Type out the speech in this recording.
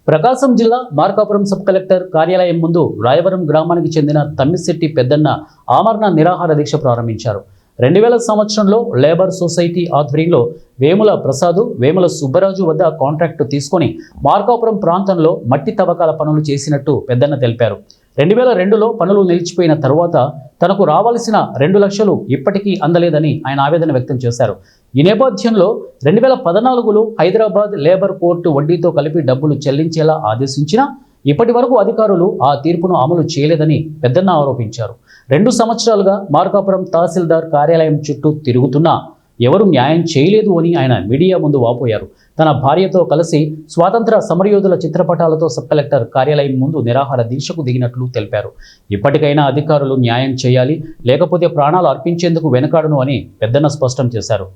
ప్రకాశం జిల్లా Markapuram sub collector కార్యాలయం ముందు రాయవరం గ్రామానికి చెందిన తమ్మిశెట్టి పెద్దన్న ఆమరణ నిరాహార దీక్ష ప్రారంభించారు. 2000 సంవత్సరంలో లేబర్ సొసైటీ ఆధ్వర్యంలో వేముల ప్రసాదు, వేముల సుబ్బరాజు వద్ద కాంట్రాక్టు తీసుకొని మార్కాపురం ప్రాంతంలో మట్టి తవ్వకాల పనులు చేసినట్టు పెద్దన్న తెలిపారు. 2002లో పనులు నిలిచిపోయిన తరువాత తనకు రావాల్సిన 2 లక్షలు ఇప్పటికీ అందలేదని ఆయన ఆవేదన వ్యక్తం చేశారు. ఈ నేపథ్యంలో 2014లో హైదరాబాద్ లేబర్ కోర్టు వడ్డీతో కలిపి డబ్బులు చెల్లించేలా ఆదేశించినా ఇప్పటి వరకు అధికారులు ఆ తీర్పును అమలు చేయలేదని పెద్దన్న ఆరోపించారు. 2 సంవత్సరాలుగా మార్కాపురం తహసీల్దార్ కార్యాలయం చుట్టూ తిరుగుతున్నా ఎవరు న్యాయం చేయలేదు అని ఆయన మీడియా ముందు వాపోయారు. తన భార్యతో కలిసి స్వాతంత్ర సమరయోధుల చిత్రపటాలతో సబ్ కలెక్టర్ కార్యాలయం ముందు నిరాహార దీక్షకు దిగినట్లు తెలిపారు. ఇప్పటికైనా అధికారులు న్యాయం చేయాలి, లేకపోతే ప్రాణాలు అర్పించేందుకు వెనకాడను అని పెద్దన్న స్పష్టం చేశారు.